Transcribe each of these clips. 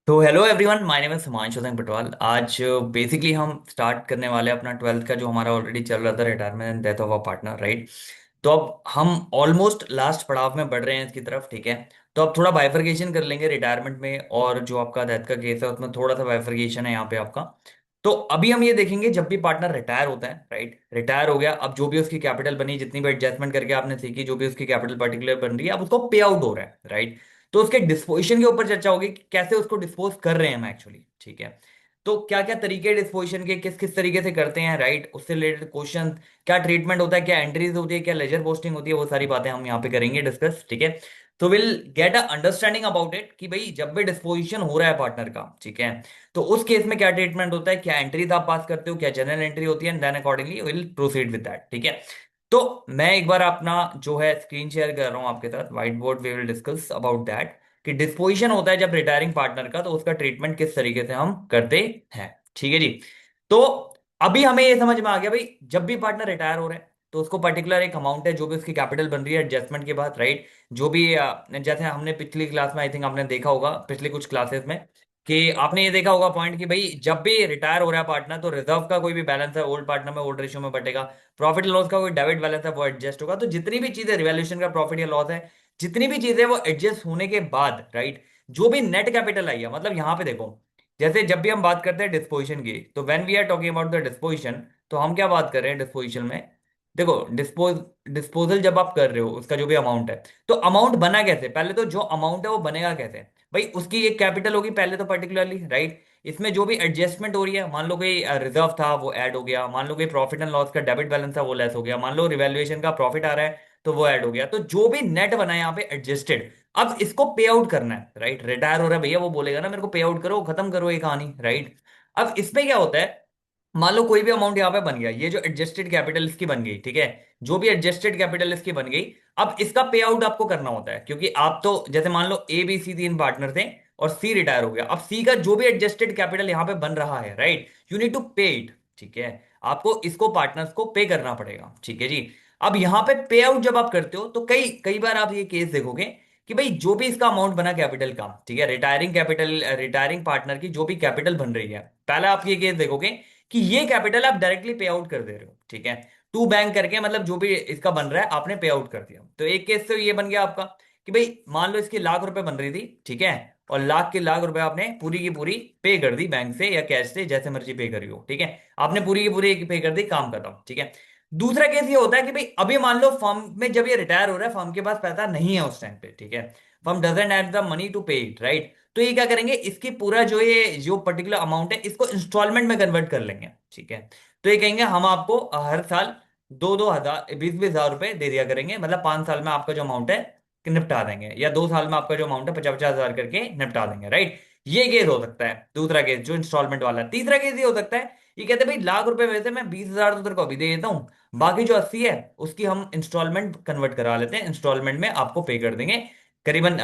तो hello everyone, my name is Himanshu Singh Patwal. आज basically हम स्टार्ट करने वाले हैं अपना ट्वेल्थ का जो हमारा ऑलरेडी चल रहा था, retirement and death of a partner, right. तो अब हम ऑलमोस्ट लास्ट पड़ाव में बढ़ रहे हैं इसकी तरफ, ठीक है। तो अब थोड़ा बाइफरकेशन कर लेंगे रिटायरमेंट में, और जो आपका डेथ का केस है उसमें थोड़ा सा बाइफरकेशन है यहाँ पे आपका। तो अभी हम ये देखेंगे, जब भी पार्टनर रिटायर होता है, राइट, रिटायर हो गया, अब जो भी उसकी कैपिटल बनी, जितनी भी एडजस्टमेंट करके आपने सीखी, जो भी उसकी कैपिटल पर्टिकुलर बन रही है, अब उसको पे आउट हो रहा है, राइट। तो उसके डिस्पोजिशन के ऊपर चर्चा होगी कि कैसे उसको डिस्पोज कर रहे हैं हम एक्चुअली, ठीक है। तो क्या क्या तरीके डिस्पोजिशन के, किस किस तरीके से करते हैं, राइट, उससे रिलेटेड क्वेश्चन, क्या ट्रीटमेंट होता है, क्या एंट्रीज होती है, क्या लेजर पोस्टिंग होती है, वो सारी बातें हम यहाँ पे करेंगे डिस्कस, ठीक है। तो will get a understanding about it कि भाई जब भी डिस्पोजिशन हो रहा है पार्टनर का, ठीक है, तो उस केस में क्या ट्रीटमेंट होता है, क्या एंट्रीज आप पास करते हो, क्या जनरल एंट्री होती है, then accordingly will proceed with that, ठीक है। तो मैं एक बार अपना जो है स्क्रीन शेयर कर रहा हूं आपके साथ, white board, we will discuss about that कि डिस्पोजिशन होता है जब रिटायरिंग पार्टनर का, तो उसका ट्रीटमेंट किस तरीके से हम करते हैं, ठीक है जी। तो अभी हमें ये समझ में आ गया भाई, जब भी पार्टनर रिटायर हो रहे हैं तो उसको पर्टिकुलर एक अमाउंट है जो भी उसकी कैपिटल बन रही है एडजस्टमेंट के बाद, राइट। जो भी जैसे हमने पिछली क्लास में, आई थिंक आपने देखा होगा पिछली कुछ क्लासेस में, कि आपने ये देखा होगा पॉइंट कि भाई जब भी रिटायर हो रहा है पार्टनर, तो रिजर्व का कोई भी बैलेंस है ओल्ड पार्टनर में ओल्ड रेशियो में बटेगा, प्रॉफिट लॉस का कोई डेबिट बैलेंस है वो एडजस्ट होगा। तो जितनी भी चीजें रिवैल्यूएशन का प्रॉफिट या लॉस है, जितनी भी चीजें वो एडजस्ट होने के बाद, राइट, जो भी नेट कैपिटल आई है, मतलब यहां पे देखो, जैसे जब भी हम बात करते हैं डिस्पोजिशन की, तो when we are talking about the disposition, तो हम क्या बात कर रहे हैं डिस्पोजिशन में। देखो, डिस्पोजल जब आप कर रहे हो, उसका जो भी अमाउंट है, तो अमाउंट बना कैसे, पहले तो जो अमाउंट है वो बनेगा कैसे। भाई उसकी एक कैपिटल होगी पहले तो पर्टिकुलरली, राइट। इसमें जो भी एडजस्टमेंट हो रही है, मान लो कोई रिजर्व था वो ऐड हो गया, मान लो कोई प्रॉफिट एंड लॉस का डेबिट बैलेंस था वो लेस हो गया, मान लो रिवैल्यूएशन का प्रॉफिट आ रहा है तो वो ऐड हो गया, तो जो भी नेट बना है यहाँ पे एडजस्टेड, अब इसको पे आउट करना है, राइट। रिटायर हो रहा है भैया, वो बोलेगा ना मेरे को पे आउट करो, खत्म करो ये कहानी, राइट। अब इसमें क्या होता है, मान लो कोई भी अमाउंट यहाँ पे बन गया, ये जो एडजस्टेड कैपिटल इसकी बन गई, ठीक है, जो भी एडजस्टेड कैपिटल इसकी बन गई, अब इसका पे आउट आपको करना होता है, क्योंकि आप तो जैसे मान लो ए बी सी तीन पार्टनर थे और सी रिटायर हो गया, अब सी का जो भी एडजस्टेड कैपिटल यहाँ पे बन रहा है, right, you need to pay it, ठीक है। आपको इसको पार्टनर्स को पे करना पड़ेगा, ठीक है जी। अब यहाँ पे आउट जब आप करते हो तो कई कई बार आप ये केस देखोगे कि भाई जो भी इसका अमाउंट बना कैपिटल का, ठीक है, रिटायरिंग कैपिटल, रिटायरिंग पार्टनर की जो भी कैपिटल बन रही है, पहले आप ये केस देखोगे कि ये कैपिटल आप डायरेक्टली पे आउट कर दे रहे हो, ठीक है, टू बैंक करके, मतलब जो भी इसका बन रहा है आपने पे आउट कर दिया। तो एक केस तो ये बन गया आपका कि भाई मान लो इसकी लाख रुपए बन रही थी, ठीक है, और लाख के लाख रुपए आपने पूरी की पूरी पे कर दी बैंक से या कैश से, जैसे मर्जी पे करी हो, ठीक है, आपने पूरी की पूरी पे कर दी, काम खत्म, ठीक है। दूसरा केस ये होता है कि भाई अभी मान लो फर्म में जब ये रिटायर हो रहा है, फर्म के पास पैसा नहीं है उस टाइम पे, ठीक है, firm doesn't have the money to pay it, right. तो ये क्या करेंगे, इसकी पूरा जो ये जो पर्टिकुलर अमाउंट है इसको इंस्टॉलमेंट में कन्वर्ट कर लेंगे, ठीक है। तो ये कहेंगे हम आपको हर साल दो दो हजार, बीस बीस हजार रुपए दे दिया करेंगे, मतलब 5 साल में आपका जो अमाउंट है कि निपटा देंगे, या 2 साल में आपका जो अमाउंट है 50-50 हजार करके निपटा देंगे, राइट। ये केस हो सकता है दूसरा केस जो इंस्टॉलमेंट वाला है। तीसरा केस ये हो सकता है, ये कहते हैं भाई लाख रुपए में से मैं 20 हजार तो तेरे को अभी दे देता हूँ, बाकी जो 80 है उसकी हम इंस्टॉलमेंट कन्वर्ट करा लेते हैं, इंस्टॉलमेंट में आपको पे कर देंगे, करीबन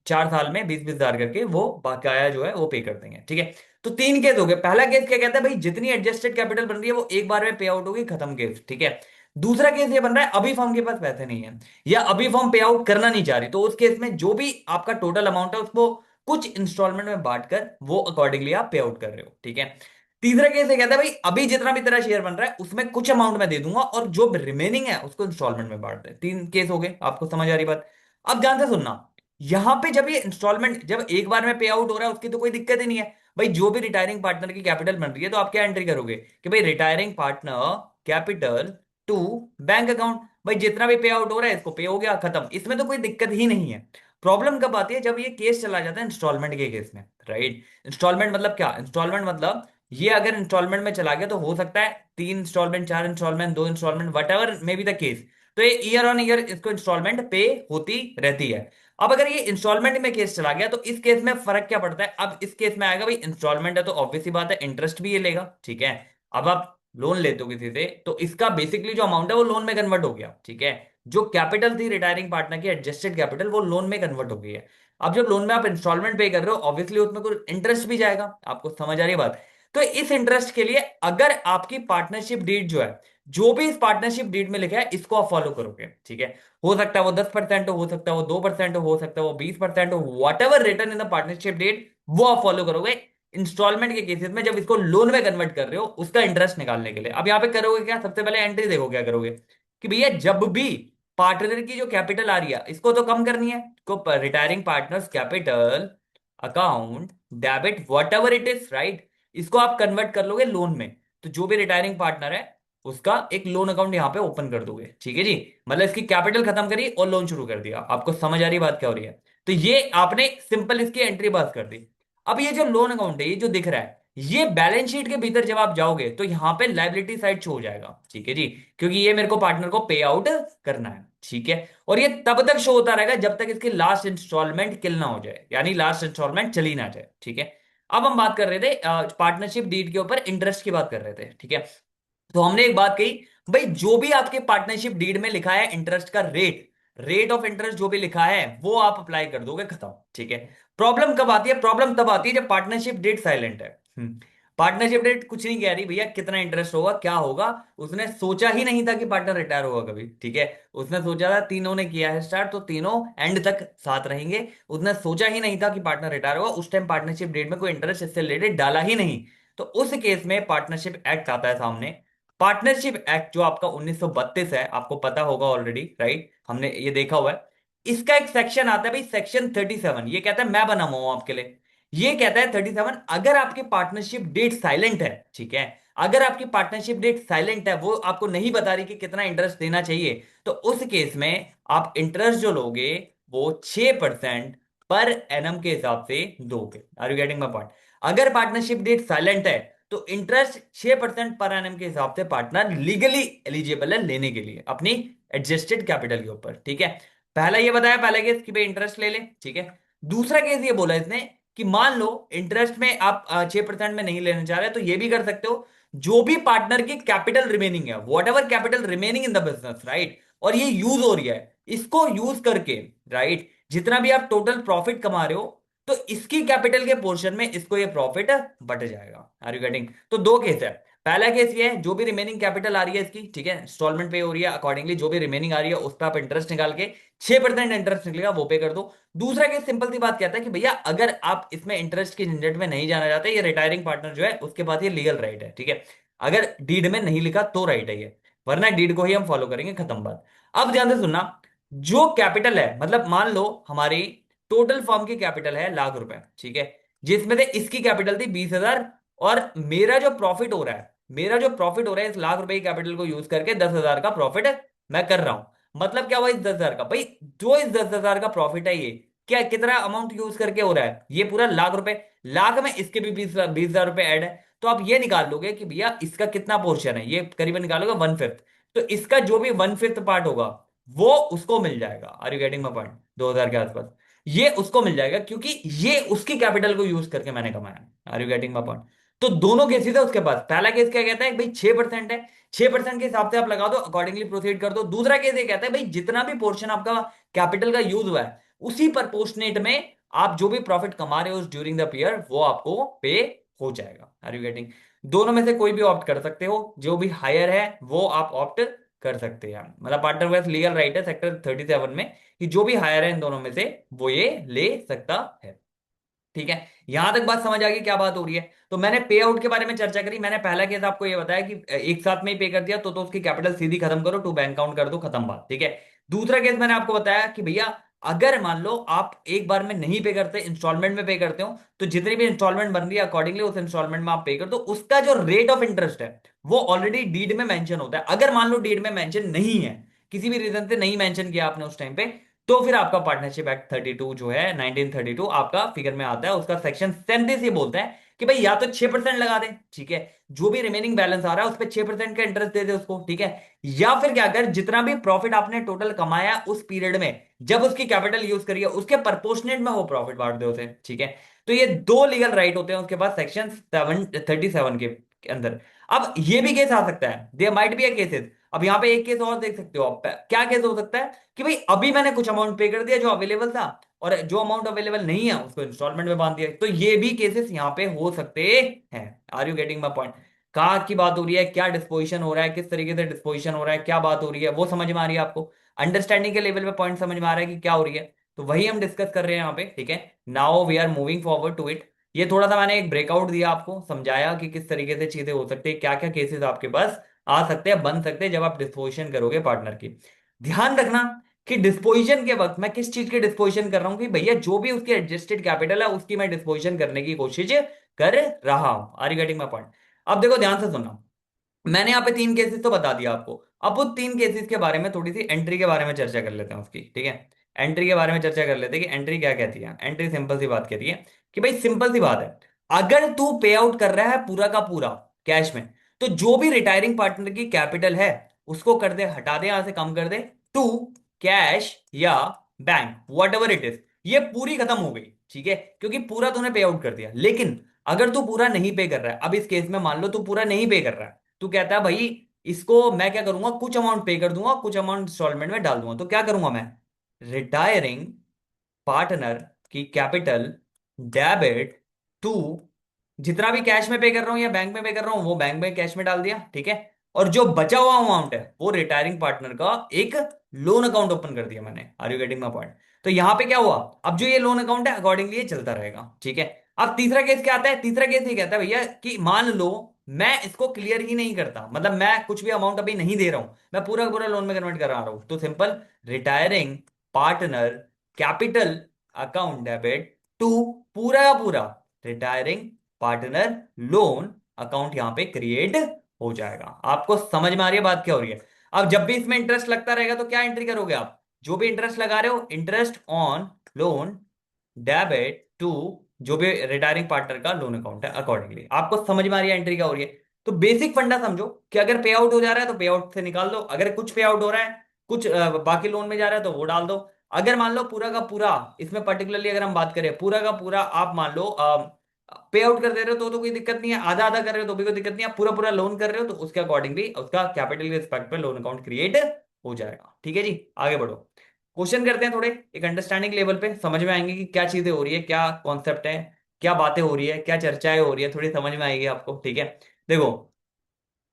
4 साल में 20-20 हजार करके वो बकाया जो है वो पे कर देंगे, ठीक है। तो तीन केस हो गए। पहला केस क्या कहता है, भाई जितनी एडजस्टेड कैपिटल बन रही है वो एक बार में पे आउट होगी, खत्म केस, ठीक है। दूसरा केस ये बन रहा है, अभी फर्म के पास पैसे नहीं है या अभी फर्म पे आउट करना नहीं चाह रही, तो उस केस में जो भी आपका टोटल अमाउंट है उसको कुछ इंस्टॉलमेंट में बांटकर वो अकॉर्डिंगली आप पे आउट कर रहे हो, ठीक है। तीसरा केस ये कहता है भाई अभी जितना भी तेरा शेयर बन रहा है उसमें कुछ अमाउंट मैं दे दूंगा और जो रिमेनिंग है उसको इंस्टॉलमेंट में बांट दे। तीन केस हो गए, आपको समझ आ रही बात। अब ध्यान से सुनना, यहां पे जब ये इंस्टॉलमेंट जब एक बार में पे आउट हो रहा है उसकी तो कोई दिक्कत ही नहीं है। भाई जो भी रिटायरिंग पार्टनर की कैपिटल बन रही है तो आप क्या एंट्री करोगे कि भाई retiring partner capital to bank account, भाई जितना भी पे आउट हो रहा है इसको पे हो गया, खत्म, इसमें तो कोई दिक्कत ही नहीं है। प्रॉब्लम कब आती है, जब ये केस चला जाता है इंस्टॉलमेंट के केस में, राइट। इंस्टॉलमेंट मतलब क्या, इंस्टॉलमेंट मतलब ये अगर इंस्टॉलमेंट में चला गया तो हो सकता है 3 instalment, 4 instalment, 2 instalment, whatever may be the case, तो ये ईयर ऑन ईयर इसको इंस्टॉलमेंट पे होती रहती है। अब अगर ये इंस्टॉलमेंट में केस चला गया तो इस केस में फर्क क्या पड़ता है, अब इस केस में आएगा भाई इंस्टॉलमेंट है तो ऑब्वियस सी बात है इंटरेस्ट भी ये लेगा, ठीक है। अब आप लोन लेते हो किसी से तो इसका बेसिकली जो अमाउंट है वो लोन में कन्वर्ट हो गया, ठीक है। जो कैपिटल थी रिटायरिंग पार्टनर की एडजस्टेड कैपिटल वो लोन में कन्वर्ट हो गई है। अब जब लोन में आप इंस्टॉलमेंट पे कर रहे हो ऑब्वियसली उसमें कुछ इंटरेस्ट भी जाएगा, आपको समझ आ रही है बात। तो इस इंटरेस्ट के लिए अगर आपकी पार्टनरशिप डीड जो है, जो भी इस पार्टनरशिप डीड में लिखा है इसको आप फॉलो करोगे, ठीक है। हो सकता है वो 10% हो सकता है वो 2% हो सकता है वो 20% हो, whatever return in the partnership deed वो आप फॉलो करोगे। इंस्टॉलमेंट के केसेस में जब इसको लोन में कन्वर्ट कर रहे हो उसका इंटरेस्ट निकालने के लिए, अब यहाँ पे करोगे क्या, सबसे पहले एंट्री देखो क्या करोगे कि भैया जब भी पार्टनर की जो कैपिटल आ रही है इसको तो कम करनी है, को retiring partners capital account debit what ever it is, right, इसको आप कन्वर्ट कर लोगे लोन में। तो जो भी रिटायरिंग पार्टनर है उसका एक लोन अकाउंट यहां पे ओपन कर दोगे, ठीक है जी। मतलब इसकी कैपिटल खत्म करी और लोन शुरू कर दिया। आपको समझ आ रही बात क्या हो रही है? तो ये आपने सिंपल इसकी एंट्री पास कर दी। अब ये जो लोन अकाउंट है, ये जो दिख रहा है, ये बैलेंस शीट के भीतर जब आप जाओगे तो यहां पे लाइबिलिटी साइड शो हो जाएगा, ठीक है जी, क्योंकि ये मेरे को पार्टनर को पे आउट करना है, ठीक है। और ये तब तक शो होता रहेगा जब तक इसकी लास्ट इंस्टॉलमेंट किल ना हो जाए, यानी लास्ट इंस्टॉलमेंट चली ना जाए, ठीक है। अब हम बात कर रहे थे पार्टनरशिप डीड के ऊपर इंटरेस्ट की बात कर रहे थे, ठीक है। तो हमने एक बात कही, भाई जो भी आपके पार्टनरशिप डीड में लिखा है इंटरेस्ट का रेट, रेट ऑफ इंटरेस्ट जो भी लिखा है वो आप अप्लाई कर दोगे, खत्म, ठीक है। प्रॉब्लम कब आती है? प्रॉब्लम तब आती है जब पार्टनरशिप डेट साइलेंट है। पार्टनरशिप डेट कुछ नहीं कह रही भैया कितना इंटरेस्ट होगा क्या होगा। उसने सोचा ही नहीं था कि पार्टनर रिटायर होगा कभी, ठीक है। उसने सोचा था तीनों ने किया है स्टार्ट तो तीनों एंड तक साथ रहेंगे। उसने सोचा ही नहीं था कि पार्टनर रिटायर होगा, उस टाइम पार्टनरशिप डेट में कोई इंटरेस्ट इससे रिलेटेड डाला ही नहीं। तो उस केस में पार्टनरशिप एक्ट आता है सामने। पार्टनरशिप एक्ट जो आपका 1932 है, आपको पता होगा ऑलरेडी, राइट, हमने ये देखा हुआ है। इसका एक सेक्शन आता है भाई, सेक्शन 37, ये कहता है, मैं बना हुआ हूं आपके लिए, ये कहता है 37, अगर आपकी पार्टनरशिप डेट साइलेंट है, ठीक है, अगर आपकी पार्टनरशिप डेट साइलेंट है, वो आपको नहीं बता रही कि कितना इंटरेस्ट देना चाहिए, तो उस केस में आप इंटरेस्ट जो लोगे वो 6% पर एनम के हिसाब से दोगे। Are you getting my point? अगर पार्टनरशिप डेट साइलेंट है तो इंटरेस्ट 6% पर एनम के हिसाब से पार्टनर लीगली एलिजिबल है लेने के लिए अपनी एडजस्टेड कैपिटल के ऊपर, ठीक है। पहला ये बताया, पहला केस कि भाई इंटरेस्ट ले ले, ठीक है। दूसरा केस ये बोला इसने कि मान लो इंटरेस्ट में आप 6% में नहीं लेना चाह रहे तो ये भी कर सकते हो, जो भी पार्टनर की कैपिटल रिमेनिंग है, what ever capital remaining in the business, right, और ये यूज हो रही है, इसको यूज करके, राइट, जितना भी आप टोटल प्रॉफिट कमा रहे हो तो इसकी कैपिटल के पोर्शन में इसको ये प्रॉफिट बट जाएगा। Are you getting? तो दो केस है। पहला केस ये है, जो भी रिमेनिंग कैपिटल आ रही है इसकी, ठीक है, इंस्टॉलमेंट पे हो रही है, अकॉर्डिंगली जो भी रिमेनिंग आ रही है उस पर आप इंटरेस्ट निकाल के 6% इंटरेस्ट निकलेगा वो पे कर दो। दूसरा केस सिंपल सी बात कहता है कि भैया अगर आप इसमें इंटरेस्ट की झंझट में नहीं जाना चाहते, ये रिटायरिंग पार्टनर जो है उसके पास ये लीगल राइट है, ठीक है, अगर डीड में नहीं लिखा तो राइट है ये, वरना डीड को ही हम फॉलो करेंगे, खत्म बात। अब ध्यान से सुनना, जो कैपिटल है, मतलब मान लो हमारी टोटल फर्म की कैपिटल है ₹1,00,000, ठीक है, जिसमें से इसकी कैपिटल थी 20,000, और मेरा जो प्रॉफिट हो रहा है, मेरा जो प्रॉफिट हो रहा है इस ₹1,00,000 की कैपिटल को यूज करके 10,000 का प्रॉफिट मैं कर रहा हूं। मतलब क्या हुआ इस 10,000 का, भाई जो इस 10,000 का प्रॉफिट है ये क्या कितना अमाउंट यूज करके हो रहा है, ये पूरा ₹1,00,000, लाख में इसके भी 20,000 ऐड है, तो आप ये निकाल लोगे कि भैया इसका कितना पोर्शन है, ये करीबन निकालोगे 1/5, तो इसका जो भी 1/5 पार्ट होगा वो उसको मिल जाएगा। Are you getting my point? 2,000 के आसपास ये उसको मिल जाएगा क्योंकि ये उसकी कैपिटल को यूज करके मैंने कमाया। Are you getting my point? तो दोनों केसेस है उसके पास। पहला केस क्या कहता है भाई 6% है, 6% के हिसाब से आप लगा दो, अकॉर्डिंगली प्रोसीड कर दो। दूसरा केस ये कहता है भाई जितना भी पोर्शन आपका कैपिटल का यूज हुआ है उसी प्रपोर्शनेट में आप जो भी प्रॉफिट कमा रहे हो ड्यूरिंग द पीरियड वो आपको पे हो जाएगा। Are you getting? दोनों में से कोई भी ऑप्ट कर सकते हो, जो भी हायर है वो आप ऑप्ट कर सकते हैं। मतलब पार्टनर के पास लीगल राइट है सेक्टर 37 में कि जो भी हायर है इन दोनों में से वो ये ले सकता है, ठीक है। यहां तक बात समझ आ गई क्या बात हो रही है? तो मैंने पे आउट के बारे में चर्चा करी। मैंने पहला केस आपको ये बताया कि एक साथ में ही पे कर दिया तो उसकी कैपिटल सीधी खत्म करो, टू बैंक काउंट कर दो, खत्म बात, ठीक है। दूसरा केस मैंने आपको बताया कि भैया अगर मान लो आप एक बार में नहीं पे करते, इंस्टॉलमेंट में पे करते हो, तो जितनी भी इंस्टॉलमेंट बन रही है अकॉर्डिंगली उस इंस्टॉलमेंट में आप पे कर दो, उसका जो रेट ऑफ इंटरेस्ट है वो ऑलरेडी डीड में मेंशन होता है। अगर मान लो डीड में मेंशन नहीं है, किसी भी रीजन से नहीं मेंशन किया आपने उस टाइम पे, तो फिर आपका पार्टनरशिप एक्ट 32 जो है 1932 आपका फिगर में आता है। उसका सेक्शन 37 ये बोलता है कि भाई या तो 6% लगा दे, ठीक है, जो भी रिमेनिंग बैलेंस आ रहा है उस पर 6% का इंटरेस्ट दे दे उसको, ठीक है, या फिर क्या कर जितना भी प्रॉफिट आपने टोटल कमाया उस पीरियड में जब उसकी कैपिटल यूज करिए उसके प्रपोर्शनेट में वो प्रॉफिट बांट दे उसे, ठीक है। तो ये दो लीगल राइट होते हैं उसके पास सेक्शन 37 के अंदर। अब ये भी केस आ सकता है, there might be a cases. अब यहाँ पे एक केस और देख सकते हो आप, क्या केस हो सकता है कि भाई अभी मैंने कुछ अमाउंट पे कर दिया जो अवेलेबल था, और जो अमाउंट अवेलेबल नहीं है उसको इंस्टॉलमेंट में बांध दिया। तो ये भी केसेस यहाँ पे हो सकते हैं। Are you getting my point? कहाँ की बात हो रही है, क्या डिस्पोजिशन हो रहा है, किस तरीके से डिस्पोजिशन हो रहा है, क्या बात हो रही है, वो समझ में आ रही है आपको? अंडरस्टैंडिंग के लेवल पे पॉइंट समझ में आ रहा है कि क्या हो रही है? तो वही हम डिस्कस कर रहे हैं यहाँ पे, ठीक है। Now we are moving forward to it. ये थोड़ा सा मैंने एक ब्रेकआउट दिया आपको, समझाया कि किस तरीके से चीजें हो सकती है, क्या क्या केसेस आपके पास आ सकते हैं, बन सकते हैं जब आप डिस्पोजिशन करोगे पार्टनर की। ध्यान रखना कि डिस्पोजिशन के वक्त मैं किस चीज की डिस्पोजिशन कर रहा हूं, कि भैया जो भी उसकी एडजस्टेड कैपिटल है उसकी मैं डिस्पोजिशन करने की कोशिश कर रहा हूं। Are you getting my point? अब देखो ध्यान से सुनना, मैंने यहाँ पे तीन केसेस तो बता दिया आपको। अब वो तीन केसेस के बारे में थोड़ी सी एंट्री के बारे में चर्चा कर लेते हैं उसकी, ठीक है। एंट्री के बारे में चर्चा कर लेते हैं कि एंट्री क्या कहती है। एंट्री सिंपल सी बात कहती है कि भाई सिंपल सी बात है, अगर तू पे आउट कर रहा है पूरा का पूरा कैश में, तो जो भी रिटायरिंग पार्टनर की कैपिटल है उसको कर दे, हटा दे, यहां से कम कर दे टू कैश या bank, what ever it is. ये पूरी खत्म हो गई, ठीक है, क्योंकि पूरा तूने पे आउट कर दिया। लेकिन अगर तू पूरा नहीं पे कर रहा है, अब इस केस में मान लो तू पूरा नहीं पे कर रहा है, तू कहता है भाई इसको मैं क्या करूंगा, कुछ अमाउंट पे कर दूंगा, कुछ अमाउंट इंस्टॉलमेंट में डाल दूंगा। तो क्या करूंगा मैं, रिटायरिंग पार्टनर की कैपिटल डेबिट टू, जितना भी कैश में पे कर रहा हूं या बैंक में पे कर रहा हूं वो बैंक में कैश में डाल दिया, ठीक है। और जो बचा हुआ अमाउंट है वो रिटायरिंग पार्टनर का एक लोन अकाउंट ओपन कर दिया मैंने। Are you getting my point? तो यहां पे क्या हुआ, अब जो ये लोन अकाउंट है अकॉर्डिंगली ये चलता रहेगा, ठीक है। अब तीसरा केस क्या आता है, तीसरा केस ये कहता है भैया कि मान लो मैं इसको क्लियर ही नहीं करता, मतलब मैं कुछ भी अमाउंट अभी नहीं दे रहा हूं, मैं पूरा का पूरा लोन में कन्वर्ट करा रहा हूं, तो simple retiring partner capital account debit to पूरा का पूरा रिटायरिंग पार्टनर लोन अकाउंट यहां पे क्रिएट हो जाएगा। आपको समझ में आ रही है बात क्या हो रही है? अब जब भी इसमें इंटरेस्ट लगता रहेगा तो क्या एंट्री करोगे आप, जो भी इंटरेस्ट लगा रहे हो, interest on loan debit to जो भी रिटायरिंग पार्टनर का लोन अकाउंट है अकॉर्डिंगली। आपको समझ में आ रही है एंट्री क्या हो रही है? तो बेसिक फंडा समझो कि अगर पे आउट हो जा रहा है तो पे आउट से निकाल दो, अगर कुछ पे आउट हो रहा है, कुछ बाकी लोन में जा रहा है तो वो डाल दो। अगर मान लो पूरा का पूरा, इसमें पर्टिकुलरली अगर हम बात करें पूरा का पूरा, आप मान लो पे आउट कर दे रहे हो तो कोई दिक्कत नहीं है, आधा आधा कर रहे हो तो भी कोई दिक्कत नहीं है, आप पूरा पूरा लोन कर रहे हो तो उसके अकॉर्डिंगली उसका कैपिटल के रिस्पेक्ट पे लोन अकाउंट क्रिएट हो जाएगा, ठीक है जी। आगे बढ़ो, क्वेश्चन करते हैं थोड़े, एक अंडरस्टैंडिंग लेवल पे समझ में आएंगे कि क्या चीजें हो रही है, क्या कॉन्सेप्ट है, क्या बातें हो रही है, क्या चर्चाएं हो रही है, थोड़ी समझ में आएगी आपको, ठीक है। देखो,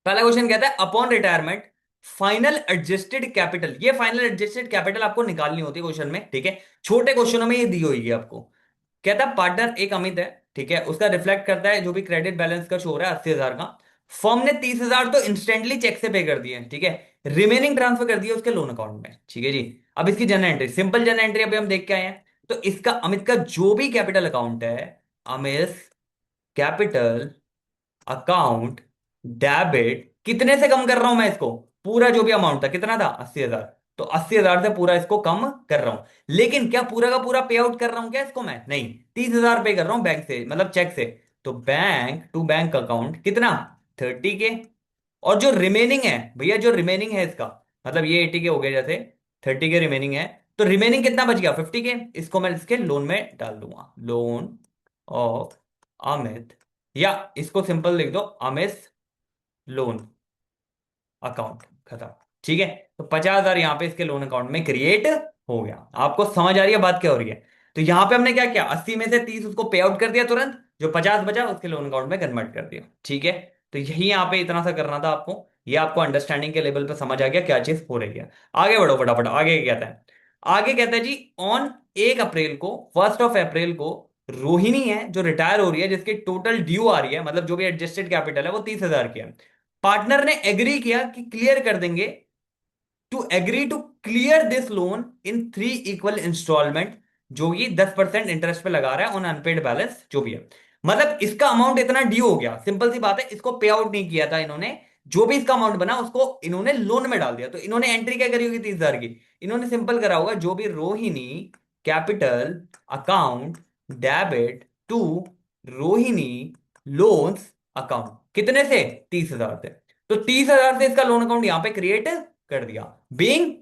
पहला क्वेश्चन कहता है upon retirement final adjusted capital. ये फाइनल एडजस्टेड कैपिटल आपको निकालनी होती है क्वेश्चन में, ठीक है। छोटे क्वेश्चनों में ये दी हुई है आपको। कहता है पार्टनर एक अमित है, ठीक है, उसका रिफ्लेक्ट करता है जो भी क्रेडिट बैलेंस का शो हो रहा है 80,000 का। फर्म ने 30,000 तो इंस्टेंटली चेक से पे कर दिए, ठीक है, रिमेनिंग ट्रांसफर कर दिया उसके लोन अकाउंट में, ठीक है जी। अब इसकी general entry, simple general entry अभी हम देख के आए हैं। तो इसका अमित का जो भी कैपिटल अकाउंट है, अमित कैपिटल अकाउंट डेबिट, कितने से कम कर रहा हूं मैं इसको, पूरा जो भी अमाउंट था कितना था 80,000, तो 80,000 से पूरा इसको कम कर रहा हूं। लेकिन क्या पूरा का पूरा पे आउट कर रहा हूं क्या इसको मैं, नहीं, 30,000 पे कर रहा हूं बैंक से, मतलब चेक से। तो बैंक टू बैंक अकाउंट कितना, 30 के। और जो रिमेनिंग है भैया, जो रिमेनिंग है इसका, मतलब ये 80 के हो गए जैसे, 30 के रिमेनिंग है, तो रिमेनिंग कितना बच गया 50 के, इसको मैं इसके लोन में डाल दूंगा, लोन ऑफ अमित, या इसको सिंपल लिख दो अमित लोन अकाउंट, खत्म, ठीक है। तो 50,000 यहां पे इसके लोन अकाउंट में क्रिएट हो गया। आपको समझ आ रही है बात क्या हो रही है? तो यहां पे हमने क्या किया, 80 में से 30 उसको पे आउट कर दिया तुरंत, जो 50 बचा उसके लोन अकाउंट में कन्वर्ट कर दिया, ठीक है। तो यही यहां पे इतना सा करना था आपको। ये आपको अंडरस्टैंडिंग के लेवल पे समझ आ गया क्या चीज हो रही है। आगे बढ़ो फटाफट, आगे क्या कहता है? आगे कहता है जी ऑन 1 अप्रैल को, 1 अप्रैल को, रोहिणी है जो रिटायर हो रही है, जिसकी टोटल ड्यू आ रही है, मतलब जो भी एडजस्टेड कैपिटल है वो 30,000 की है। पार्टनर ने एग्री किया कि क्लियर कर देंगे, to agree to clear this loan in 3 equal instalment, जो कि 10% इंटरेस्ट पे लगा रहा है ऑन अनपेड बैलेंस जो भी है। मतलब इसका अमाउंट इतना ड्यू हो गया, सिंपल सी बात है, इसको पे आउट नहीं किया था इन्होंने, जो भी इसका अमाउंट बना उसको इन्होंने लोन में डाल दिया। तो इन्होंने एंट्री क्या करी होगी 30,000 की, इन्होंने सिंपल करा होगा जो भी Rohini capital account debit to Rohini loans account, कितने से, 30,000 से। तो 30,000 से इसका लोन अकाउंट यहां पे क्रिएट कर दिया, बीइंग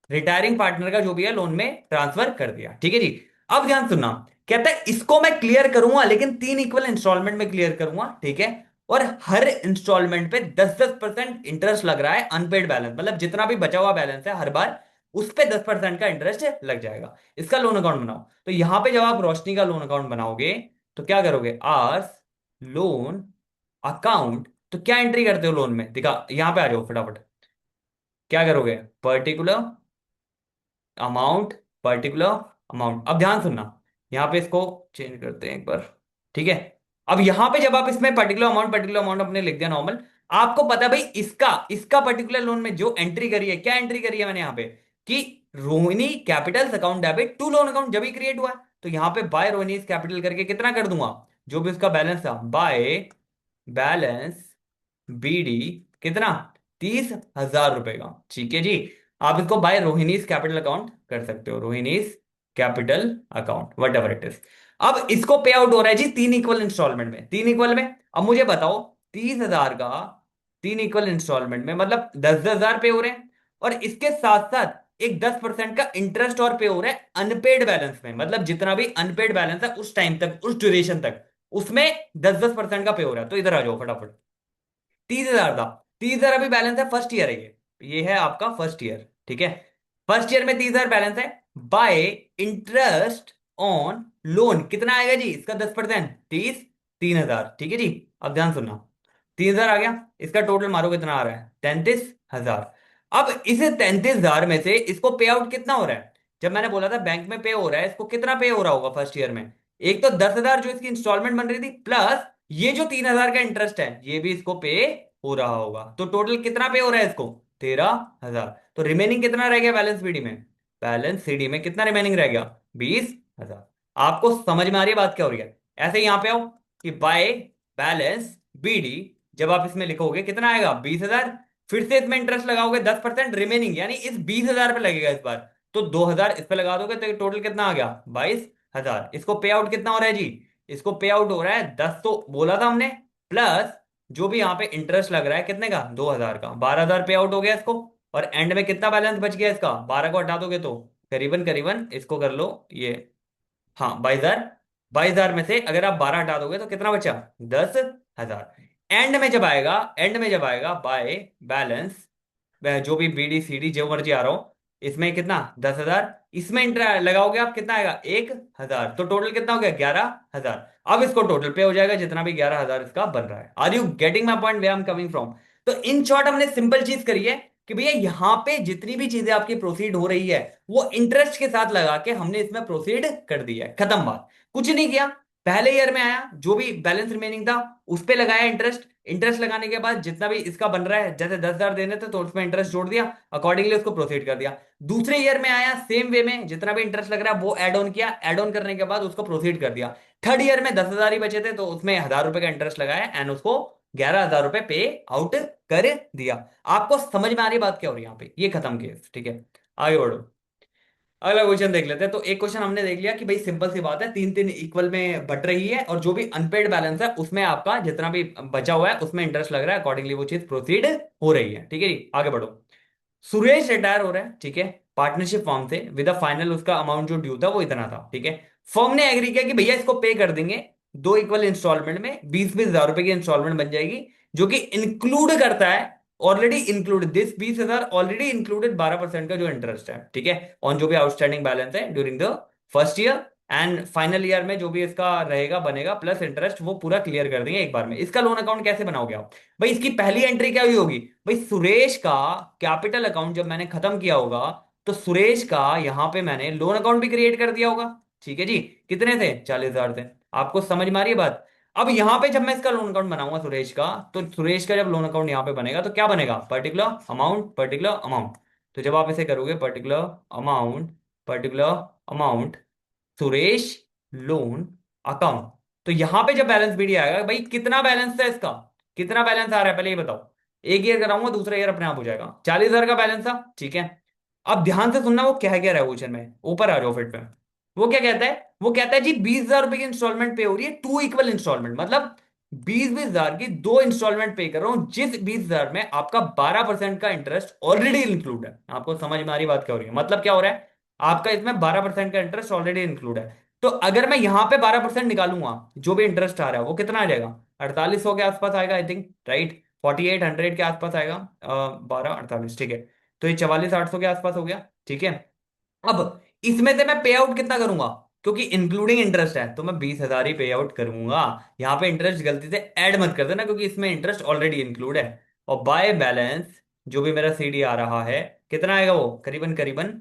रिटायरिंग पार्टनर का जो भी है लोन में ट्रांसफर कर दिया, ठीक है जी। अब ध्यान सुनना, कहता है इसको मैं क्लियर करूंगा लेकिन 3 इक्वल इंस्टॉलमेंट में क्लियर करूंगा, ठीक है। और हर इंस्टॉलमेंट पे 10-10% इंटरेस्ट लग रहा है, अनपेड बैलेंस, मतलब जितना भी बचा हुआ बैलेंस है हर बार उस पे 10% का इंटरेस्ट लग जाएगा। इसका लोन अकाउंट बनाओ। तो यहां पे जब आप रोशनी का लोन अकाउंट बनाओगे तो क्या करोगे, आर्स लोन अकाउंट, तो क्या एंट्री करते हो लोन में, दिखा यहां पे आ जाओ फटाफट। क्या करोगे, पर्टिकुलर अमाउंट, पर्टिकुलर अमाउंट। अब ध्यान सुनना, यहां पे इसको चेंज करते हैं एक बार, ठीक है। अब यहां पे जब आप इसमें पर्टिकुलर अमाउंट अपने लिख दिया नॉर्मल, आपको पता है भाई इसका इसका पर्टिकुलर लोन में जो एंट्री करी है, क्या एंट्री करी है मैंने यहां पे, कि Rohini capitals account debit to loan account जब ही क्रिएट हुआ है, तो यहां पे बाय रोहिणी कैपिटल करके कितना कर दूंगा, जो भी उसका बैलेंस था, बाय बैलेंस बीडी, कितना, 30,000 रुपए का, ठीक है जी। आप इसको बाय रोहिणीज कैपिटल अकाउंट कर सकते हो, Rohini's capital account what ever it is. अब इसको पे आउट हो रहा है जी 3 इक्वल इंस्टॉलमेंट में, 3 इक्वल में। अब मुझे बताओ, 30,000 का 3 इक्वल इंस्टॉलमेंट में मतलब 10,000 पे हो रहे हैं, और इसके साथ साथ एक 10% का इंटरेस्ट और पे हो रहा है अनपेड बैलेंस में, मतलब जितना भी अनपेड बैलेंस है उस टाइम तक, उस ड्यूरेशन तक, उसमें 10-10% का पे हो रहा है। तो इधर आ जाओ फटाफट। 30,000 था, 30,000 अभी बैलेंस है, फर्स्ट ईयर है ये है आपका फर्स्ट ईयर, ठीक है। फर्स्ट ईयर में 30,000 बैलेंस है, बाय इंटरेस्ट ऑन लोन कितना आएगा जी इसका, 10%, 3,000, ठीक है जी। अब ध्यान सुनना, 3,000 आ गया, इसका टोटल मारो कितना आ रहा है, 33,000। अब इस 33,000 में से इसको पे आउट कितना हो रहा है, जब मैंने बोला था बैंक में पे हो रहा है, इसको कितना पे हो रहा होगा फर्स्ट ईयर में, एक तो 10,000 जो इसकी इंस्टॉलमेंट बन रही थी, प्लस ये जो 3,000 का इंटरेस्ट है ये भी इसको पे हो रहा होगा। तो टोटल कितना पे हो रहा है इसको, 13,000। तो रिमेनिंग कितना रह गया बैलेंस बीडी में, बैलेंस सीडी में कितना रिमेनिंग रह गया, 20,000। आपको समझ में आ रही है बात क्या हो रही है। ऐसे ही यहां पे आओ कि बाय बैलेंस बीडी, जब आप इसमें लिखोगे कितना आएगा, 20,000। फिर से इसमें इंटरेस्ट लगाओगे 10% रिमेनिंग, यानी इस 20,000 पे लगेगा इस बार। तो 2,000 इस पे लगा दोगे तो टोटल कितना आ गया, 22,000। इसको पे आउट कितना हो रहा है जी, इसको पे आउट हो रहा है 10 तो बोला था हमने, प्लस जो भी यहाँ पे इंटरेस्ट लग रहा है कितने का, 2,000 का, 12,000 पे आउट हो गया इसको। और एंड में कितना बैलेंस बच गया इसका, 12 को हटा दोगे तो करीबन करीबन इसको कर लो ये, हाँ 22,000। 22,000 में से अगर आप 12 हटा दोगे तो कितना बचा, 10,000। एंड में जब आएगा बाय बैलेंस, वह जो भी बीडी सीडी जो मर्जी आ रहा हो, इसमें कितना, 10,000, इसमें इंटर लगाओगे आप कितना आएगा, 1,000। तो टोटल कितना हो गया, 11,000। अब इसको टोटल पे हो जाएगा जितना भी 11,000 इसका बन रहा है। Are you getting my point way I am coming from. तो इन शॉर्ट हमने सिंपल चीज करी है कि भैया यहां पे जितनी भी चीजें आपकी प्रोसीड हो रही है वो इंटरेस्ट के साथ लगा के हमने इसमें प्रोसीड कर दिया है, खत्म बात। कुछ नहीं किया, पहले ईयर में आया जो भी बैलेंस रिमेनिंग था उस पे लगाया इंटरेस्ट, इंटरेस्ट लगाने के बाद जितना भी इसका बन रहा है, जैसे 10,000 देने थे तो उसमें इंटरेस्ट जोड़ दिया, अकॉर्डिंगली उसको प्रोसीड कर दिया। दूसरे ईयर में आया सेम वे में, जितना भी इंटरेस्ट लग रहा है वो ऐड ऑन किया, ऐड ऑन करने के बाद उसको प्रोसीड कर दिया। थर्ड ईयर में 10,000 ही बचे थे तो उसमें 1,000 रुपए का इंटरेस्ट लगाया एंड उसको 11,000 रुपए पे आउट कर दिया। आपको समझ में आ रही बात क्या हो रही है यहाँ पे, ये खत्म केस, ठीक है। आगे बढ़ो, अगला क्वेश्चन देख लेते हैं। तो एक क्वेश्चन हमने देख लिया कि भाई सिंपल सी बात है, तीन तीन इक्वल में बट रही है और जो भी अनपेड बैलेंस है उसमें आपका जितना भी बचा हुआ है उसमें इंटरेस्ट लग रहा है, अकॉर्डिंगली वो चीज प्रोसीड हो रही है, ठीक है जी। आगे बढ़ो। सुरेश रिटायर हो रहा है, ठीक है, पार्टनरशिप फॉर्म से, विद द फाइनल उसका अमाउंट जो ड्यू था वो इतना था, ठीक है। फर्म ने एग्री किया कि भैया इसको पे कर देंगे 2 इक्वल इंस्टॉलमेंट में, 20-20 हजार रुपए की इंस्टॉलमेंट बन जाएगी, जो कि इंक्लूड करता है, already include this 20,000 already included 12% का जो इंटरेस्ट है, ठीक है, ऑन जो भी आउटस्टैंडिंग बैलेंस है during the first year. And final year में जो भी इसका रहेगा बनेगा प्लस इंटरेस्ट वो पूरा क्लियर कर देंगे एक बार में। इसका लोन अकाउंट कैसे बनाओगे आप, भाई इसकी पहली एंट्री क्या हुई होगी, भाई सुरेश का कैपिटल अकाउंट जब मैंने खत्म किया होगा तो सुरेश का यहां पे मैंने लोन अकाउंट भी क्रिएट कर दिया होगा, ठीक है जी। कितने थे, 40,000 थे। आपको समझ में आ रही है बात। अब यहां पे जब मैं इसका लोन अकाउंट बनाऊंगा सुरेश का, तो सुरेश का जब लोन अकाउंट यहां पे बनेगा तो क्या बनेगा, पर्टिकुलर अमाउंट, पर्टिकुलर अमाउंट। तो जब आप इसे करोगे particular amount, particular amount, Suresh loan account, तो यहां पे जब बैलेंस बीडी आएगा, भाई कितना बैलेंस था इसका, कितना बैलेंस आ रहा है पहले ये बताओ। एक ईयर कराऊंगा दूसरा ईयर अपने आप हो जाएगा, 40,000 का बैलेंस था, ठीक है। अब ध्यान से सुनना वो क्या क्या रहा है क्वेश्चन में, ऊपर आ जाओ फिर पे। वो क्या कहता है, वो कहता है जी 20,000 रुपए की इंस्टॉलमेंट पे हो रही है, 2 इक्वल इंस्टॉलमेंट, मतलब 20-20 हजार की 2 इंस्टॉलमेंट पे कर रहा हूं, जिस 20,000 में आपका 12% का इंटरेस्ट ऑलरेडी इंक्लूड है। आपको समझ में आ रही बात क्या हो रही है, मतलब क्या हो रहा है, आपका इसमें 12% का इंटरेस्ट ऑलरेडी इंक्लूड है। तो अगर मैं यहां पे 12% निकालूंगा, जो भी इंटरेस्ट आ रहा है वो कितना आ जाएगा, 4800 के आसपास आएगा आई थिंक, राइट, 4800 के आसपास आएगा, 12 48, ठीक है। तो ये 44,800 के आसपास हो गया। ठीक है। अब इसमें से मैं पे आउट कितना करूंगा, क्योंकि इंक्लूडिंग इंटरेस्ट है तो मैं 20,000 ही पे आउट करूंगा। यहां पे इंटरेस्ट गलती से ऐड मत कर देना, क्योंकि इसमें इंटरेस्ट ऑलरेडी इंक्लूड है। और बाय बैलेंस जो भी मेरा सीडी आ रहा है, कितना आएगा वो, करीबन करीबन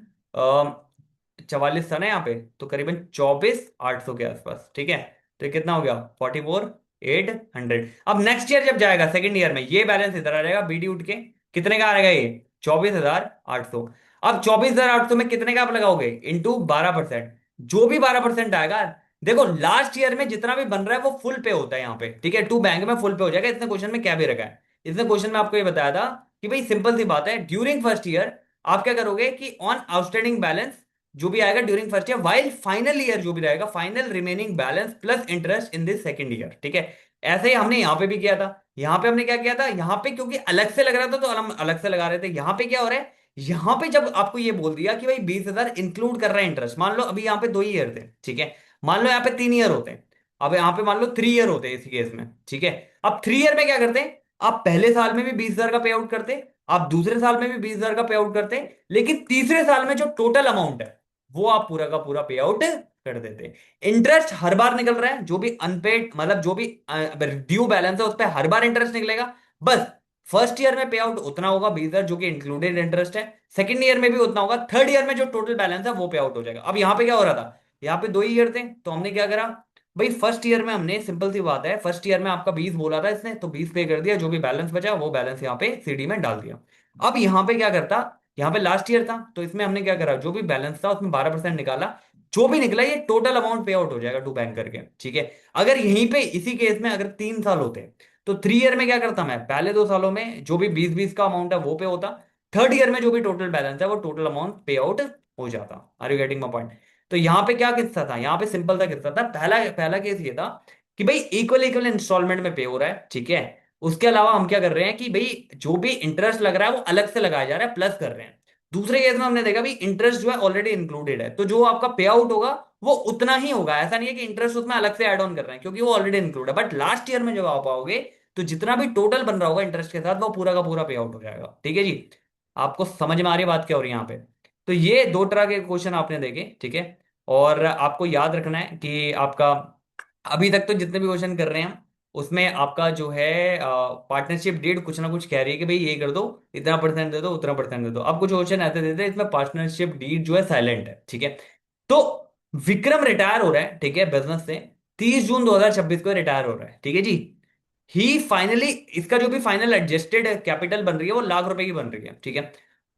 44 था ना यहाँ पे, तो करीबन 24,800 के आसपास। ठीक है, तो ये कितना हो गया, 44,800। अब नेक्स्ट ईयर जब जाएगा सेकंड ईयर में, ये बैलेंस इधर आ जाएगा बीडी उठ के, कितने का आ जाएगा ये, 24,800। अब 24,800 में कितने का आप लगाओगे, इंटू 12%। जो भी 12% आएगा, देखो लास्ट ईयर में जितना भी बन रहा है वो फुल पे होता है यहाँ पे, ठीक है, टू बैंक में फुल पे हो जाएगा। इसने क्वेश्चन में क्या भी रखा है, इसने क्वेश्चन में आपको ये बताया था कि भाई सिंपल सी बात है, ड्यूरिंग फर्स्ट ईयर आप क्या करोगे कि ऑन आउटस्टैंडिंग बैलेंस जो भी आएगा during first year, while final year जो भी रहेगा, final remaining balance plus interest in this second year. ठीक है, ऐसे ही हमने यहां पे भी किया था। यहां पे हमने क्या किया था, यहां पे क्योंकि अलग से लग रहा था तो हम अलग से लगा रहे थे। यहां पे क्या हो रहा है, यहां पे जब आपको ये बोल दिया कि भाई 20,000 इंक्लूड कर रहा है इंटरेस्ट, मान लो अभी यहां पे 2 ईयर थे, ठीक है, मान लो यहाँ पे 3 ईयर होते हैं, अब यहाँ पे मान लो 3 ईयर होते हैं इसी केस में। ठीक है, अब 3 ईयर में क्या करते हैं, आप पहले साल में भी 20,000 का पे आउट करते, आप दूसरे साल में भी 20,000 का पे आउट करते, लेकिन तीसरे साल में जो टोटल अमाउंट है वो आप पूरा का पूरा पे आउट कर देते। इंटरेस्ट हर बार निकल रहा है, जो भी अनपेड मतलब जो भी ड्यू बैलेंस है उस पर हर बार इंटरेस्ट निकलेगा। बस फर्स्ट ईयर में पे आउट उतना होगा 20,000 जो कि इंक्लूडेड इंटरेस्ट है, सेकंड ईयर में भी उतना होगा, थर्ड ईयर में जो टोटल बैलेंस है वो पे आउट हो जाएगा। अब यहां पे क्या हो रहा था, यहाँ पे 2 ही ईयर थे तो हमने क्या करा, भाई फर्स्ट ईयर में हमने, सिंपल सी बात है, फर्स्ट ईयर में आपका 20 बोला था इसने, तो 20 पे कर दिया, जो भी बैलेंस बचा वो बैलेंस यहाँ पे सीडी में डाल दिया। अब यहाँ पे क्या करता, यहाँ पे लास्ट ईयर था तो इसमें हमने क्या करा, जो भी बैलेंस था उसमें 12% निकाला, जो भी निकला ये टोटल अमाउंट पे आउट हो जाएगा टू बैंक करके। ठीक है, अगर यहीं पे इसी केस में अगर 3 साल होते तो 3 ईयर में क्या करता मैं, पहले 2 सालों में जो भी 20-20 का अमाउंट है वो पे होता, थर्ड ईयर में जो भी टोटल बैलेंस है वो टोटल अमाउंट पे आउट हो जाता। Are you getting my point. तो यहाँ पे क्या किस्सा था, यहाँ पे सिंपल सा किस्सा था, पहला पहला केस ये था कि भाई इक्वल इक्वल इंस्टॉलमेंट में पे हो रहा है। ठीक है, उसके अलावा हम क्या कर रहे हैं कि भाई जो भी इंटरेस्ट लग रहा है वो अलग से लगाया जा रहा है, प्लस कर रहे हैं। दूसरे केस में हमने देखा भाई इंटरेस्ट जो है ऑलरेडी इंक्लूडेड है, तो जो आपका पे आउट होगा वो उतना ही होगा, ऐसा नहीं है कि इंटरेस्ट उसमें अलग से ऐड ऑन कर रहे हैं, क्योंकि वो ऑलरेडी इंक्लूड है। बट लास्ट ईयर में जब आप आओगे तो जितना भी टोटल बन रहा होगा इंटरेस्ट के साथ वो पूरा का पूरा पे आउट हो जाएगा। ठीक है जी, आपको समझ में आ रही है बात क्या हो रही है यहाँ पे। तो ये दो तरह के क्वेश्चन आपने देखे। ठीक है, और आपको याद रखना है कि आपका अभी तक तो जितने भी क्वेश्चन कर रहे हैं हम, उसमें आपका जो है पार्टनरशिप डीड कुछ ना कुछ कह रही है कि भाई ये कर दो, इतना परसेंट दे दो, उतना परसेंट दे दो। अब कुछ क्वेश्चन ऐसे देते हैं इसमें पार्टनरशिप डीड जो है साइलेंट है। ठीक है, तो विक्रम रिटायर हो रहा है, ठीक है, बिजनेस से 30 जून 2026 को रिटायर हो रहा है। ठीक है जी, ही फाइनली, इसका जो भी फाइनल एडजस्टेड कैपिटल बन रही है वो ₹1,00,000 की बन रही है। ठीक है,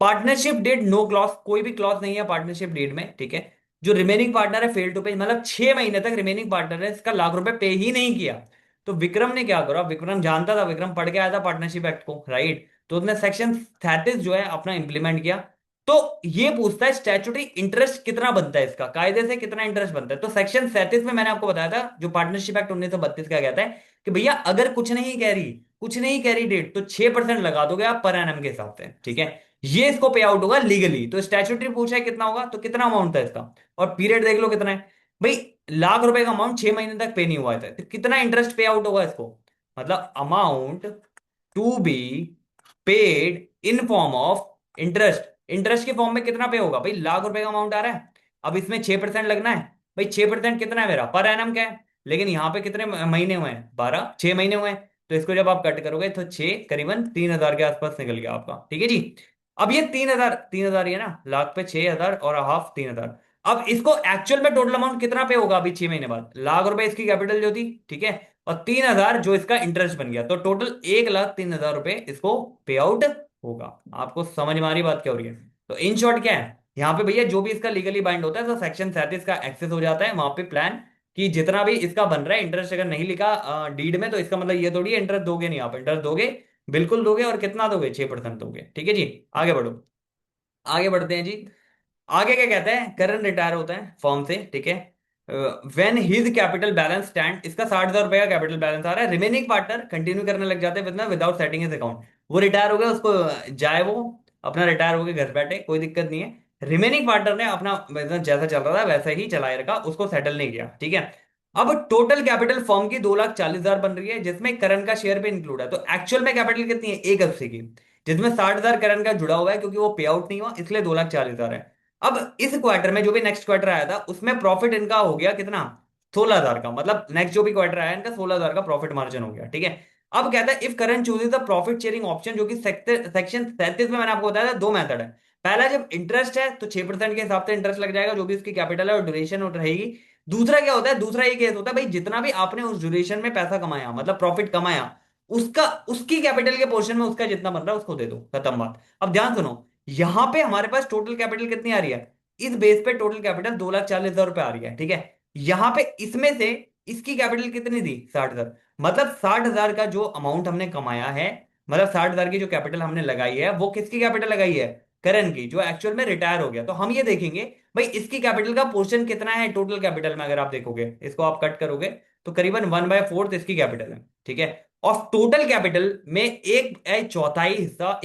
पार्टनरशिप डेट नो क्लॉज, कोई भी क्लॉज नहीं है पार्टनरशिप डेट में। ठीक है, जो रिमेनिंग पार्टनर है फेल टू पे, मतलब 6 महीने तक रिमेनिंग पार्टनर है इसका ₹1,00,000 पे ही नहीं किया। तो विक्रम ने क्या करा, विक्रम जानता था, विक्रम पढ़ के आया था पार्टनरशिप एक्ट को, राइट, तो उसने सेक्शन 37 जो है अपना इंप्लीमेंट किया। तो ये पूछता है स्टैट्यूटरी इंटरेस्ट कितना बनता है, इसका कायदे से कितना इंटरेस्ट बनता है। तो सेक्शन 37 में मैंने आपको बताया था, जो पार्टनरशिप एक्ट 1932 का कहता है कि भैया अगर कुछ नहीं कह रही डेट, तो 6% लगा दोगे आप पर एनम के हिसाब से। ठीक है, ये इसको पे आउट होगा लीगली। तो स्टैट्यूटरी पूछा है कितना होगा, तो कितना अमाउंट था इसका, और पीरियड देख लो कितना है भाई, ₹1,00,000 का अमाउंट 6 महीने तक पे नहीं हुआ था, तो कितना इंटरेस्ट पे आउट होगा इसको, मतलब amount to be paid in form of interest. Interest के फॉर्म में कितना पे होगा भाई, ₹1,00,000 का अमाउंट आ रहा है, अब इसमें 6% लगना है। भाई 6% कितना है मेरा, पर एनम क्या है, लेकिन यहाँ पे कितने महीने हुए हैं, 12, 6 महीने हुए हैं, तो इसको जब आप कट करोगे तो 6 करीबन 3,000 के आसपास निकल गया आपका। ठीक है जी, अब ये 3,000, 3,000 ये ना, लाख पे 6,000 और हाफ 3,000। अब इसको एक्चुअल में टोटल अमाउंट कितना पे होगा अभी 6 महीने बाद, ₹1,00,000 इसकी कैपिटल जो थी, ठीक है, और 3,000 जो इसका इंटरेस्ट बन गया, तो टोटल ₹1,03,000 इसको पे आउट होगा। आपको समझ में आ रही बात क्या हो रही है। तो इन शॉर्ट क्या है यहाँ पे भैया, जो भी इसका लीगली बाइंड होता है तो सेक्शन 37 का एक्सेस हो जाता है वहां पे प्लान, कि जितना भी इसका बन रहा है इंटरेस्ट अगर नहीं लिखा डीड में, तो इसका मतलब ये थोड़ी इंटरेस्ट दोगे नहीं, आप इंटरेस्ट दोगे, बिल्कुल दोगे, और कितना दोगे, 6% दोगे। ठीक है जी, आगे बढ़ो, आगे बढ़ते हैं जी। आगे क्या कहते हैं, करण रिटायर होता है फॉर्म से। ठीक है, when his capital balance stand, इसका ₹60,000 का कैपिटल बैलेंस आ रहा है, रिमेनिंग पार्टनर कंटिन्यू करने लग जाते हैं विदाउट सेटिंग हिज अकाउंट। वो रिटायर हो गया, उसको जाए वो अपना रिटायर हो गए घर बैठे, कोई दिक्कत नहीं है। रिमेनिंग पार्टनर ने अपना बिजनेस जैसा चल रहा था वैसा ही चलाए रखा, उसको सेटल नहीं किया। ठीक है, अब टोटल कैपिटल फर्म की 2,40,000 बन रही है, जिसमें करण का शेयर भी इंक्लूड है। तो एक्चुअल में कैपिटल कितनी है, 1,80 की, जिसमें 60,000 करण का जुड़ा हुआ है, क्योंकि वो पे आउट नहीं हुआ इसलिए 2,40,000 है। अब इस क्वार्टर में जो भी नेक्स्ट क्वार्टर आया था उसमें प्रॉफिट इनका हो गया कितना, 16,000 का, मतलब नेक्स्ट जो भी क्वार्टर आया इनका 16,000 का प्रॉफिट मार्जिन हो गया, ठीक है। अब कहता है if current chooses the profit sharing option, जो कि सेक्शन 37 में मैंने आपको बताया था, दो मेथड है। पहला, जब इंटरेस्ट है तो 6% के हिसाब से इंटरेस्ट लग जाएगा जो भी उसकी कैपिटल है और ड्यूरेशन रहेगी। दूसरा क्या होता है, दूसरा ये केस होता है भाई, जितना भी आपने उस ड्यूरेशन में पैसा कमाया, मतलब प्रॉफिट कमाया, उसका उसकी कैपिटल के पोर्शन में उसका जितना बन रहा है उसको दे दो, खत्म बात। अब ध्यान सुनो, यहां पे हमारे पास टोटल कैपिटल कितनी आ रही है, इस बेस पे टोटल कैपिटल 2,40,000 रुपए आ रही है, ठीक है। यहां पे इसमें से इसकी कैपिटल कितनी थी, 60,000, मतलब 60,000 का जो अमाउंट हमने कमाया है, मतलब 60,000 की जो कैपिटल हमने लगाई है वो किसकी कैपिटल लगाई है, करण की, जो एक्चुअल में रिटायर हो गया। तो हम ये देखेंगे भाई इसकी कैपिटल का पोर्शन कितना है टोटल कैपिटल में, अगर आप देखोगे इसको आप कट करोगे तो करीबन 1/4 इसकी कैपिटल है, ठीक है। और टोटल कैपिटल में एक चौथाई हिस्सा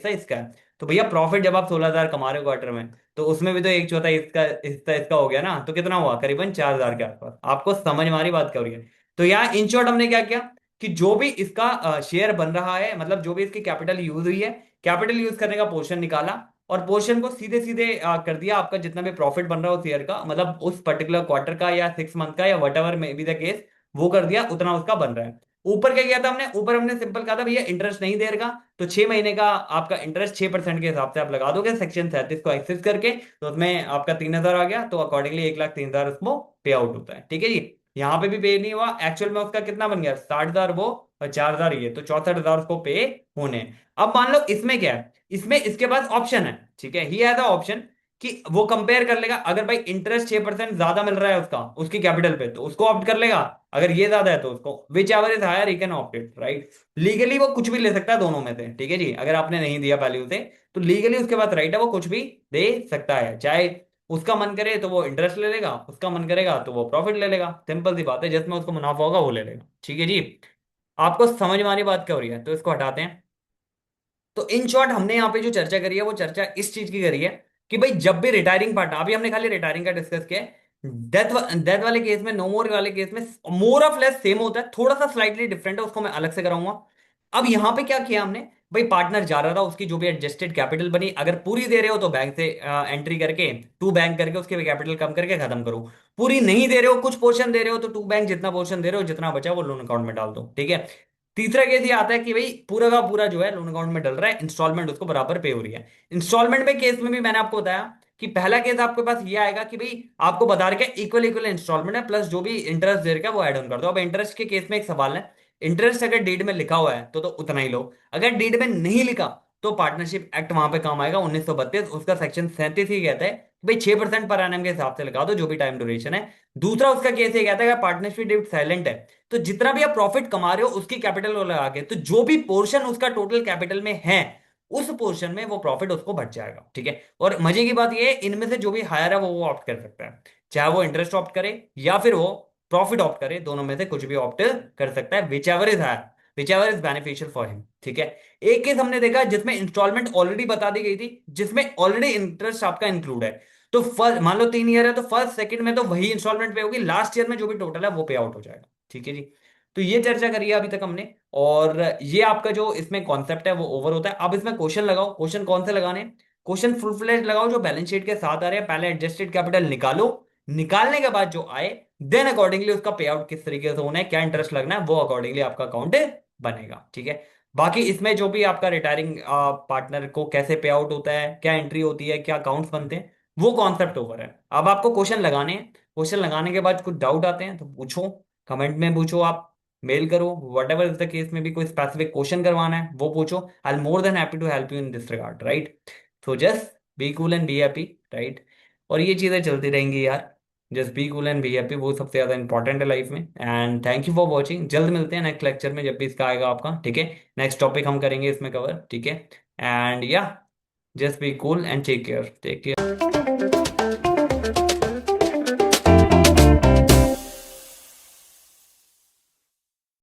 इसका है। तो भैया प्रॉफिट जब आप 16,000 कमा रहे हो क्वार्टर में, तो उसमें भी तो एक चौथाई इसका हिस्सा इसका हो गया ना, तो कितना हुआ, करीबन 4,000 के आसपास। आपको समझ में आ रही बात क्या हो रही है। तो यहाँ इन शॉर्ट हमने क्या किया कि जो भी इसका शेयर बन रहा है, मतलब जो भी इसकी कैपिटल यूज हुई है, कैपिटल यूज करने का पोर्शन निकाला और पोर्शन को सीधे सीधे कर दिया आपका जितना भी प्रॉफिट बन रहा है उस ईयर का, मतलब उस पर्टिकुलर क्वार्टर का या 6 मंथ का या what ever may be the case, वो कर दिया, उतना उसका बन रहा है। ऊपर क्या किया था हमने, ऊपर हमने सिंपल कहा था भैया इंटरेस्ट नहीं देगा, तो 6 महीने का आपका इंटरेस्ट 6% के हिसाब से आप लगा दोगे सेक्शन 37 को एक्सेस करके, तो उसमें आपका 3,000 आ गया, तो अकॉर्डिंगली 1,03,000 उसको पे आउट होता है, ठीक है जी। यहाँ पे भी पे नहीं हुआ, एक्चुअल में उसका कितना बन गया, 60,000 वो और 4,000 ये, तो 64,000 उसको पे होने हैं। अब मान लो इसमें क्या है, इसमें इसके पास ऑप्शन है, ठीक है, ही हैज द ऑप्शन कि वो कंपेयर कर लेगा, अगर भाई इंटरेस्ट 6% ज्यादा मिल रहा है उसका उसकी कैपिटल पे, तो उसको ऑप्ट कर लेगा, अगर ये ज्यादा है तो उसको, whichever is higher he can opt it, right. Legally वो कुछ भी ले सकता है दोनों में से, ठीक है जी। अगर आपने नहीं दिया पहले उसे, तो लीगली उसके पास राइट है, वो कुछ भी दे सकता है, चाहे उसका मन करे तो वो इंटरेस्ट ले लेगा, उसका मन करेगा तो वो प्रॉफिट ले लेगा, सिंपल सी बात है, जिसमें उसको मुनाफा होगा वो ले लेगा, ठीक है जी। आपको समझ में आ रही बात क्या हो रही है, तो इसको हटाते हैं। तो इन शॉर्ट हमने यहाँ पे जो चर्चा करी है वो चर्चा इस चीज की करी है कि भाई जब भी रिटायरिंग पार्ट, अभी हमने खाली रिटायरिंग का डिस्कस किया है, डेथ डेथ वाले केस में, नो मोर वाले केस में मोर ऑफ लेस सेम होता है, थोड़ा सा स्लाइटली डिफरेंट है, उसको मैं अलग से कराऊंगा। अब यहाँ पे क्या किया हमने, भाई पार्टनर जा रहा था, उसकी जो भी एडजस्टेड कैपिटल बनी, अगर पूरी दे रहे हो तो बैंक से एंट्री करके, टू बैंक करके उसके कैपिटल कम करके खत्म करो। पूरी नहीं दे रहे हो, कुछ पोर्शन दे रहे हो, तो टू बैंक जितना पोर्शन दे रहे हो, जितना बचा वो लोन अकाउंट में डाल दो, ठीक है। तीसरा केस ये आता है कि भाई पूरा का पूरा जो है लोन अकाउंट में डल रहा है, इंस्टॉलमेंट उसको बराबर पे हो रही है। इंस्टॉलमेंट में केस में भी मैंने आपको बताया कि पहला केस आपके पास ये आएगा कि भाई आपको बता रखा है इक्वल इक्वल इंस्टॉलमेंट है, प्लस जो भी इंटरेस्ट दे रखा है वो ऐड ऑन कर दो। अब इंटरेस्ट के केस में एक सवाल है, इंटरेस्ट अगर डीड में लिखा हुआ है तो उतना ही लो, अगर डीड में नहीं लिखा तो पार्टनरशिप एक्ट वहां पे काम आएगा 1932, उसका सेक्शन 37 ही कहता है कि भाई 6% पर एनम के हिसाब से लगा दो जो भी टाइम ड्यूरेशन है। दूसरा उसका केस ये कहता है अगर पार्टनरशिप डीड साइलेंट है, तो जितना भी आप प्रॉफिट कमा रहे हो उसकी कैपिटल को लगा के, तो जो भी पोर्शन उसका टोटल कैपिटल में है उस पोर्शन में वो प्रॉफिट उसको बच जाएगा, ठीक है। और मजे की बात ये है, इनमें से जो भी हायर है वो ऑप्ट कर सकता है, चाहे वो इंटरेस्ट ऑप्ट करे या फिर वो प्रॉफिट ऑप्ट करे, दोनों में से कुछ भी ऑप्ट कर सकता है, whichever is higher, whichever is beneficial for him, ठीक है। एक केस हमने देखा जिसमें इंस्टॉलमेंट ऑलरेडी बता दी गई थी, जिसमें ऑलरेडी इंटरेस्ट आपका इंक्लूड है। तो फर्स्ट मान लो 3 ईयर है, तो फर्स्ट सेकंड में तो वही इंस्टॉलमेंट पे होगी, लास्ट ईयर में जो भी टोटल है वो पे आउट हो जाएगा, ठीक है जी। तो ये चर्चा करी है अभी तक हमने, और ये आपका जो इसमें कॉन्सेप्ट है वो ओवर होता है। अब इसमें क्वेश्चन लगाओ, क्वेश्चन कौन से लगाने, क्वेश्चन फुल फ्लेज लगाओ जो बैलेंस शीट के साथ आ रहे हैं, पहले एडजस्टेड कैपिटल निकालो, निकालने के बाद जो आए देन अकॉर्डिंगली उसका पे आउट किस तरीके से होना है, क्या इंटरेस्ट लगना है, वो अकॉर्डिंगली आपका अकाउंट बनेगा, ठीक है। बाकी इसमें जो भी आपका रिटायरिंग पार्टनर को कैसे पे आउट होता है, क्या एंट्री होती है, क्या अकाउंट्स बनते हैं, वो कॉन्सेप्ट ओवर है। अब आपको क्वेश्चन लगाने हैं, क्वेश्चन लगाने के बाद कुछ डाउट आते हैं तो पूछो, कमेंट में पूछो, आप मेल करो, whatever is the case में भी कोई स्पेसिफिक क्वेश्चन करवाना है वो पूछो, I am more than happy to help you in this regard, right. So just be cool and be happy, right. और ये चीजें चलती रहेंगी यार, just be cool and be happy, वो सबसे ज्यादा इंपॉर्टेंट है लाइफ में। And thank you for watching, जल्द मिलते हैं नेक्स्ट लेक्चर में जब भी इसका आएगा आपका, ठीक है। नेक्स्ट टॉपिक हम करेंगे इसमें कवर, ठीक है। And yeah just be cool and take care, take care.